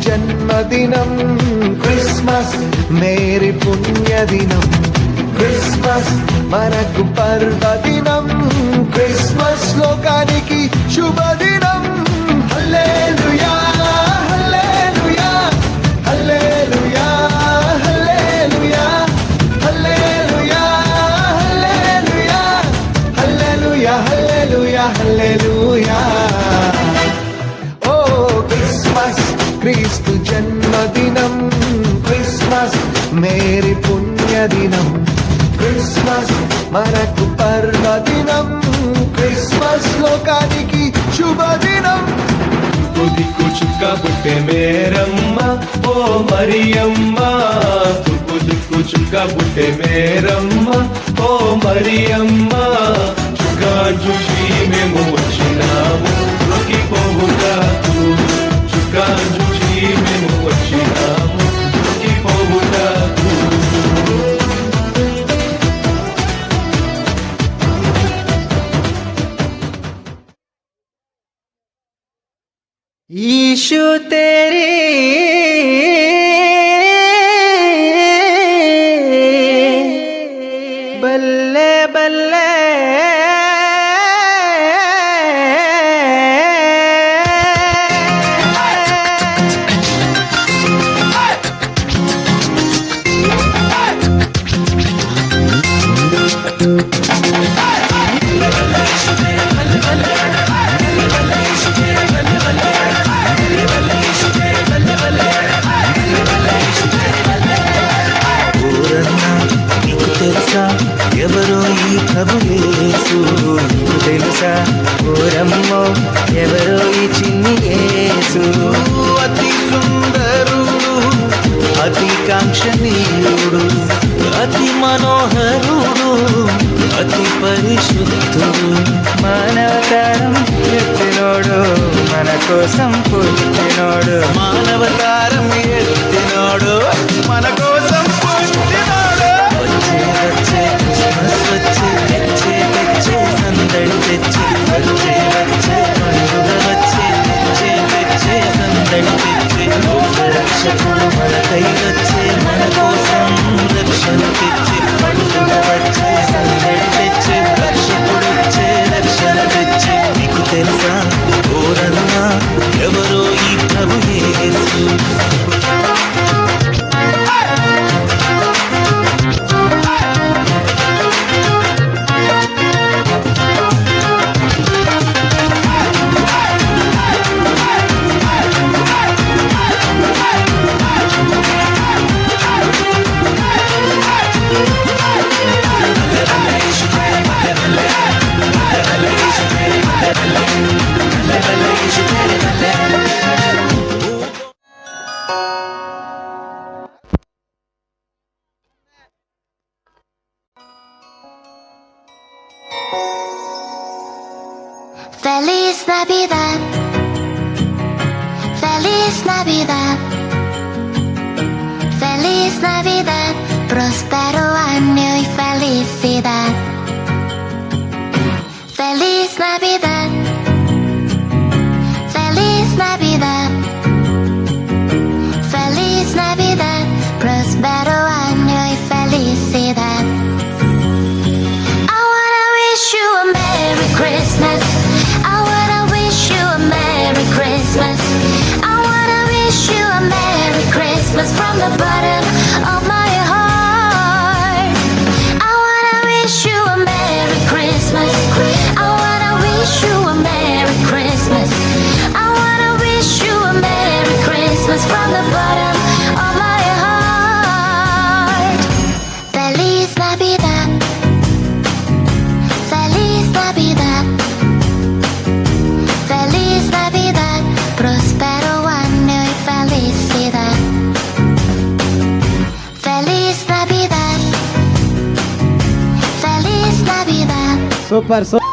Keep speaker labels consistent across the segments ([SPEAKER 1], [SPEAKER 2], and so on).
[SPEAKER 1] జన్మదినం Christmas merry పుణ్యదినం Christmas మనకు పర్వదినం క్రిస్మస్ లోకానికి శుభదినం హల్లెలూయా హల్లెలూయా హల్లెలూయా హల్లెలూయా హల్లెలూయా హల్లెలూయా హల్లెలూయా హల్లెలూయా హల్లెలూయా ఓ క్రిస్మస్ క్రీస్తు జన్మదినం క్రిస్మస్ మేరీ పుణ్యదినం క్రిస్మస్ మనకు పర్వదినం క్రిస్మస్ లోకానికి శుభదినం
[SPEAKER 2] దిక్కు చుక్క పుట్టే మేరమ్మ ఓ మరియమ్మ తుక్కు దిక్కు చుక్క పుట్టే మేరమ్మ ఓ మరియమ్మ చుక్కా చూసి మేము వచ్చినాము రొక్కిపోవుటాకు చుక్కా చూసి మేము వచ్చినాము రొక్కిపోవుటాకు
[SPEAKER 3] यीशु तेरे बल्ले बल्ले ఎవరో ఈ ప్రభు యేసు నీకు తెలుసా ఓరమ్మో ఎవరో ఈ చిన్ని యేసు అతి సుందరుడు అతి కాంక్షణీయుడు అతి మనోహరుడు అతి పరిశుద్ధుడు మానవతారం ఎత్తినోడు మన కోసం పుట్టినోడు మానవతారం ఎత్తినోడు మన కోసం పుట్టినోడు వచ్చే క్రిస్మస్ వచ్చే తెచ్చే తెచ్చే సందడి తెచ్చే వచ్చే పండుగ వచ్చే తెచ్చే తెచ్చే సందడి తెచ్చే రక్షకుడు మనకై వచ్చే మన కోసం రక్షణ తెచ్చే పండుగ వచ్చే సందడి తెచ్చే రక్షకుడు వచ్చే రక్షణ తెచ్చే నీకు తెలుసా ఓరన్నా ఎవరో ఈ ప్రభు యేసు
[SPEAKER 4] Feliz Navidad, Feliz Navidad, Feliz Navidad, próspero año y felicidad. Feliz Navidad, Feliz Navidad, Feliz Navidad, próspero año y felicidad. I wanna wish you a Merry Christmas. I wanna wish you a Merry Christmas. I wanna wish you a Merry Christmas from the bottom of my heart. I wanna wish you a Merry Christmas. I wanna wish you a Merry Christmas. I wanna wish you a Merry Christmas from the bottom of my heart. Feliz Navidad, Feliz Navidad, Feliz Navidad, próspero año y felicidad. Feliz Navidad, Feliz Navidad.
[SPEAKER 3] Super super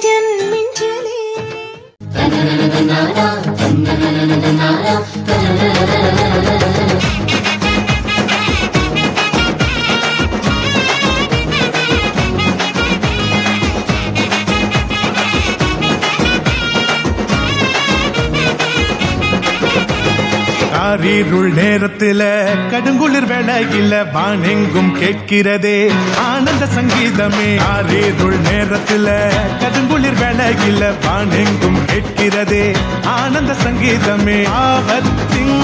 [SPEAKER 5] జన్మించలే.
[SPEAKER 6] காரீருள் நேரத்தில கடுங்குளிர் வேளையில வானெங்கும் கேட்கிறதே ஆனந்த சங்கீதமே. காரீருள் நேரத்தில கடுங்குளிர் வேளையில வானெங்கும் கேட்கிறதே ஆனந்த சங்கீதமே. ஆபத்தின்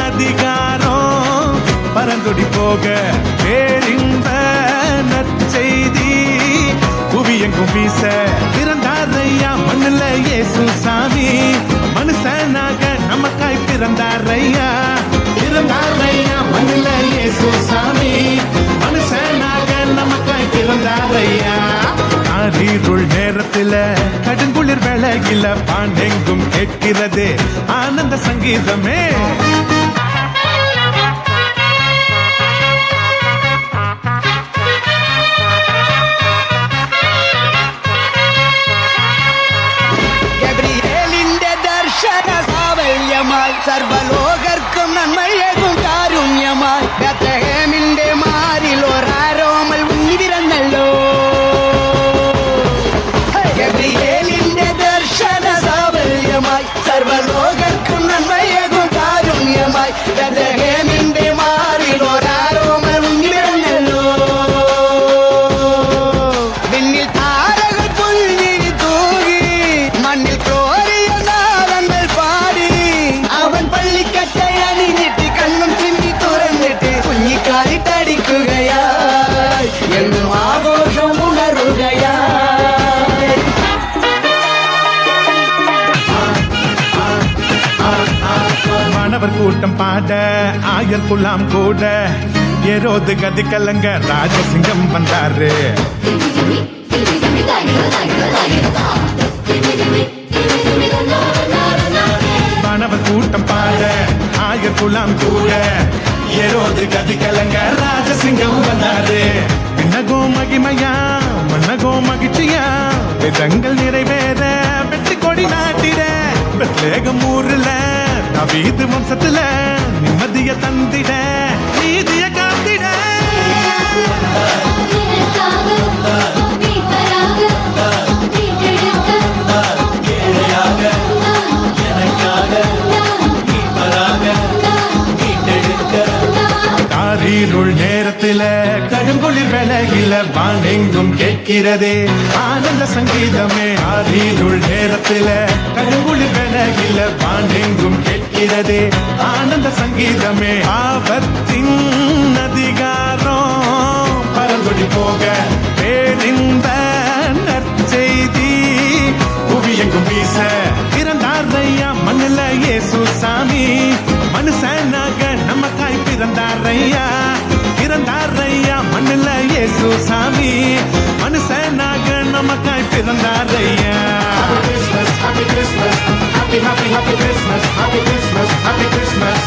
[SPEAKER 6] அதிகாரம் பரந்தொடி போக பேரின்ப நற்செய்தி புவியெங்கும் வீச பிறந்தாரையா மண்ணுல இயேசு சாமி. மனுஷனாக நமக்காய் பிறந்தாரையா பிறந்தாரையா மண்ணுல இயேசு சாமி. மனுஷனாக நமக்காய் பிறந்தாரையா. ஆரீருள் நேரத்தில கடுங்குளிர் வேளையில பாண்டெங்கும் கேட்கிறது ஆனந்த சங்கீதமே.
[SPEAKER 3] സർവലോകർക്കും നന്മയേകും കാരുണ്യമായി ബത്ലഹേമിന്റെ മാറിൽ ഒരാരോമൽ ഉണ്ണി പിറന്നല്ലോ. ഗബ്രിയേലിന്റെ ദർശന സാഫല്യമായി സർവലോകർക്കും നന്മയേകും കാരുണ്യമായി ബത്ലഹേമിന്റെ മാറിൽ ഒരാരോമൽ ഉണ്ണി പിറന്നല്ലോ. വിണ്ണിൽ താരകൾ പുൽകിരി തൂകി മണ്ണിൽ കോരിയ നാളങ്ങൾ പാടി അവൻ പള്ളിക്കട്ടയണിഞ്ഞിട്ട് കണ്ണും ചിമ്മി തുറന്നിട്ട് കുഞ്ഞിക്കാലിട്ടടിക്കുകയായി എന്നും ആഘോഷം ഉണരുകയായി.
[SPEAKER 6] மாணவர் கூட்டம் பாட ஆயர் குலாம் கூட ஏரோது கதி கலங்க ராஜசிங்கம் வந்தாரு. மாணவர் கூட்டம் பாட ஆயர் குலாம் கூட ஏரோது கதி கலங்க ராஜசிங்கம் வந்தாரு. விண்ணகோ மகிமையா மன்னகோ மகிழ்ச்சியா வேதங்கள் நிறைவேற வெற்றி கொடி நாட்டிட பெத்லேகம் ஊர்ல நவீது வம்சத்துல நிம்மதிய தந்திட நீதிய காத்திட. காரீருள் நேரத்தில கடுங்குளிர் வேளையில வானெங்கும் கேட்கிறதே ஆனந்த சங்கீதமே. காரீருள் நேரத்தில கடுங்குளிர் வேளையில வானெங்கும் கேட்கிறதே ஆனந்த சங்கீதமே. ஆபத்தின் அதிகாரம் பரந்தொடி போக பேரின்ப நற்செய்தி புவியெங்கும் வீச பிறந்தாரையா மண்ணுல இயேசு சாமி. மனுஷனாக நமக்காய் பிறந்தாரையா பிறந்தாரையா மண்ணுல இயேசு சாமி. மனுஷனாக நமக்காய் பிறந்தாரையா. Happy Christmas, happy happy happy Christmas, happy Christmas, happy Christmas.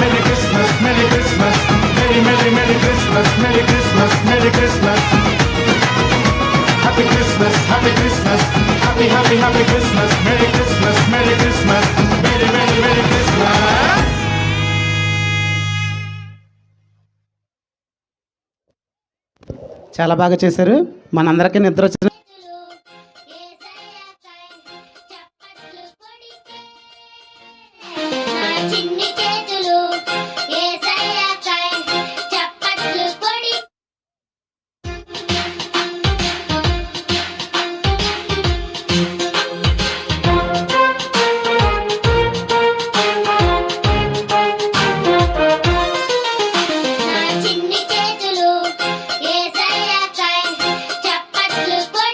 [SPEAKER 6] Merry Christmas, Merry Christmas, Merry Merry Merry Christmas, Merry Christmas, Merry Christmas. Happy Christmas, happy Christmas, happy happy happy Christmas, Merry Christmas, Merry Christmas, Merry Merry Merry Christmas.
[SPEAKER 3] చాలా బాగా చేశారు. మనందరికీ నిద్ర వచ్చిన
[SPEAKER 4] చిన్ని చేతులు యేసయ్యకై చప్పట్లు కొడి. చిన్ని చేతులు యేసయ్యకై చప్పట్లు కొడి.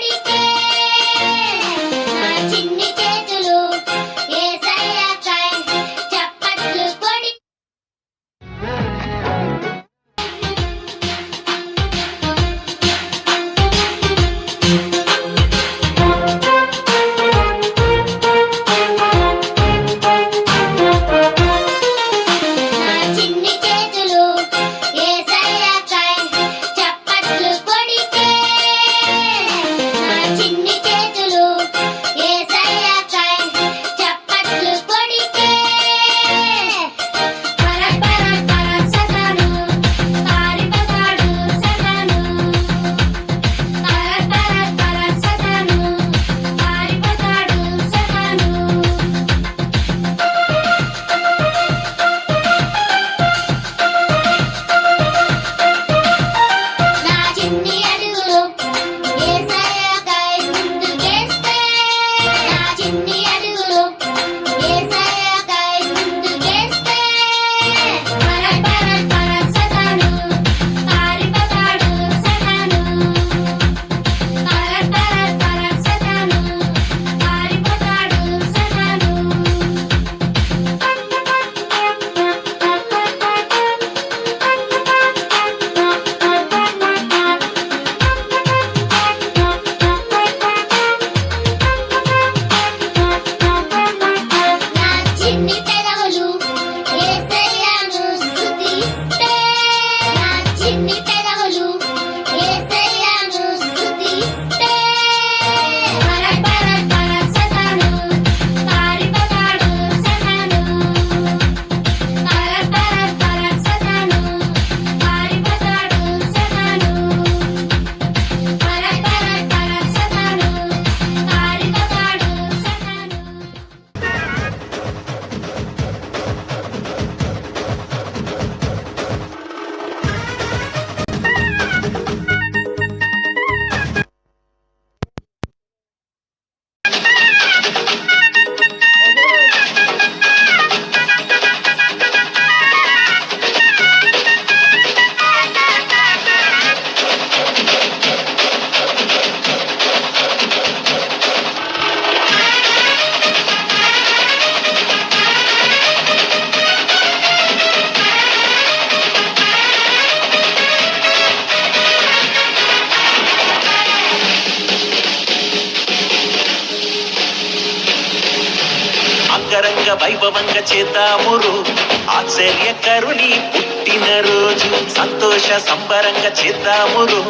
[SPEAKER 4] చిన్ని పెదవులు యేసయ్యను స్తుతిస్తే పరట్ పరట్ పరట్ సతాను పారిపోతాడు సతాను పరట్ పరట్ పరట్ సతాను పారిపోతాడు సతాను పరట్ పరట్ పరట్ సతాను పారిపోతాడు సతాను.
[SPEAKER 5] అంగరంగ వైభవంగా చేద్దామురు ఆశ్చర్యకరుని పుట్టినరోజు సంతోష సంబరంగా చేద్దామురు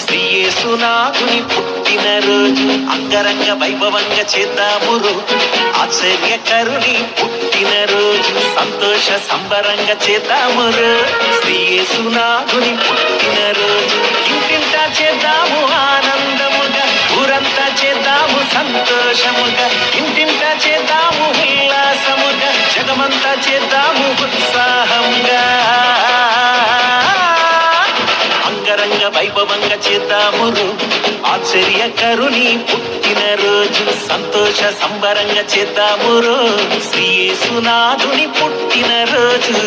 [SPEAKER 5] శ్రీ యేసునాథుని పుట్టినరోజు అంగరంగ వైభవంగా చేద్దామురు ఆశ్చర్యకరుని పుట్టినరోజు సంతోష సంబరంగా చేద్దామురు శ్రీ యేసునాథుని పుట్టినరోజు ఇంటింటా చేద్దాము ఆనందముగా ఊరంతా చేద్దాము సంతోషముగా ఇంటింటా చేద్దాము ఉల్లాసముగా జగమంతా చేద్దాము ఉత్సాహంగా అంగరంగ వైభవంగా చేద్దామురు ఆశ్చర్యకరుని పుట్టినరోజు సంతోష సంబరంగా చేద్దామురు శ్రీ యేసునాథుని పుట్టినరోజు.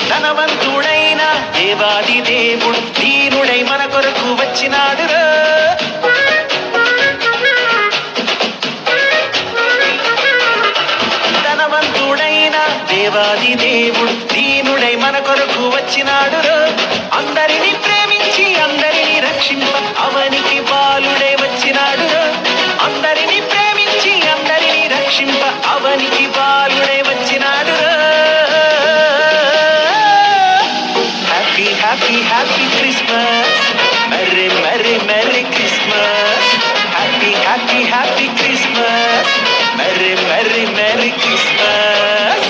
[SPEAKER 5] ధనవంతుడైన దేవాది దేవుడు దీనుడై మన కొరకు వచ్చినాడు ధనవంతుడైన దేవాది దేవుడు దీనుడై మన కొరకు వచ్చినాడు అందరిని ప్రేమించి అందరిని రక్షింప అవనికి బాలుడై వచ్చినాడు అందరిని ప్రేమించి అందరిని రక్షింప అవనికి బాలుడై వచ్చినాడు. Happy happy happy Christmas merry merry merry Christmas happy happy happy Christmas merry merry merry Christmas.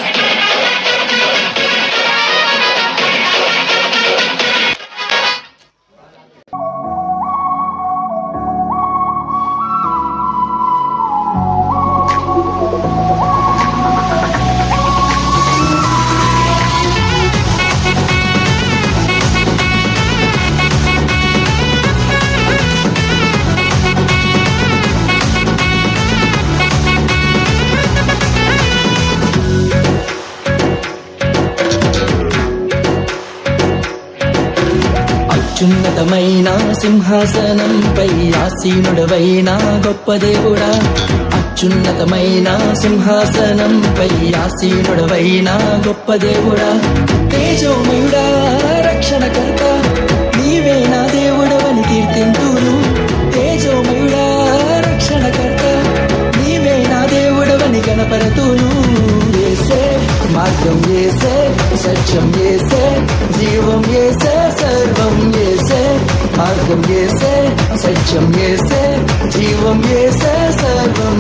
[SPEAKER 7] అత్యున్నతమైన సింహాసనంపై ఆసీనుడవైన గొప్ప దేవుడా అత్యున్నతమైన సింహాసనంపై ఆసీనుడవైన గొప్ప దేవుడా తేజోమయుడా రక్షణకర్త నీవే నా దేవుడవని కీర్తింతును తేజోమయుడా రక్షణకర్త నీవే నా దేవుడవని గణపరతును యేసే మార్గం యేసే సత్యం యేసే జీవం యేసే సర్వం యేసే మార్గం యేసే సత్యం యేసే జీవం యేసే సర్వం.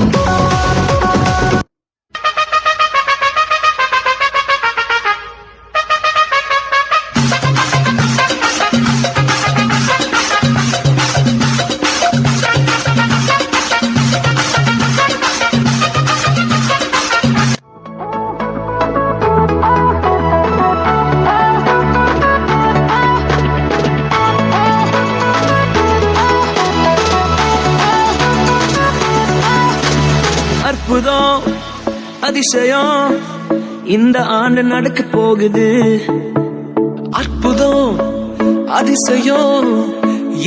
[SPEAKER 8] அற்புதம் அதிசயம்
[SPEAKER 7] இந்த ஆண்டு நடக்க போகுது. அற்புதம் அதிசயம்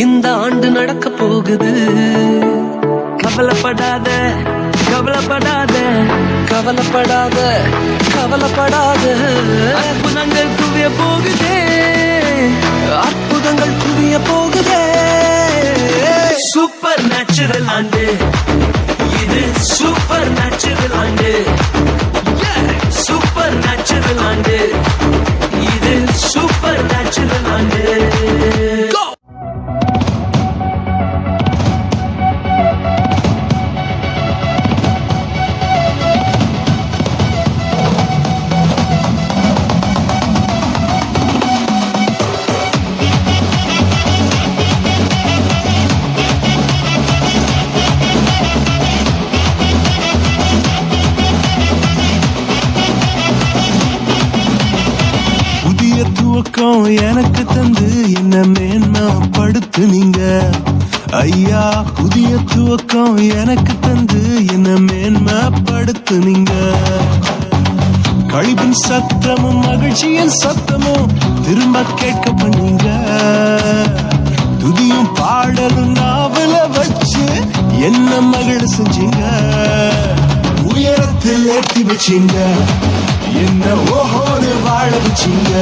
[SPEAKER 7] இந்த ஆண்டு நடக்க போகுது. கவலைப்படாத கவலைப்படாத கவலைப்படாத கவலைப்படாத. அற்புதங்கள் குவிய போகுதே, அற்புதங்கள் குவிய போகுதே. சூப்பர் நேச்சுரல் ஆண்டு இது, சூப்பர் நேச்சுரல் ஆண்டு, சூப்பர் நேச்சுரல் ஆண்டு இது, சூப்பர் நேச்சுரல் ஆண்டு.
[SPEAKER 1] துவக்கம் எனக்கு தந்து என்ன மேன்மைப்படுத்துனீங்க ஐயா. புதிய துவக்கம் எனக்கு தந்து என்ன மேன்மைப்படுத்துனீங்க. கழிவின் சத்தமும் மகிழ்ச்சியின் சத்தமும் திரும்ப கேட்க பண்ணீங்க. துதியும் பாடலும் நாவல வச்சு என்ன மகிழ செஞ்சீங்க. உயரத்தில் ஏற்றி வச்சீங்க, என்ன ஓஹோன்னு வாழ வச்சீங்க.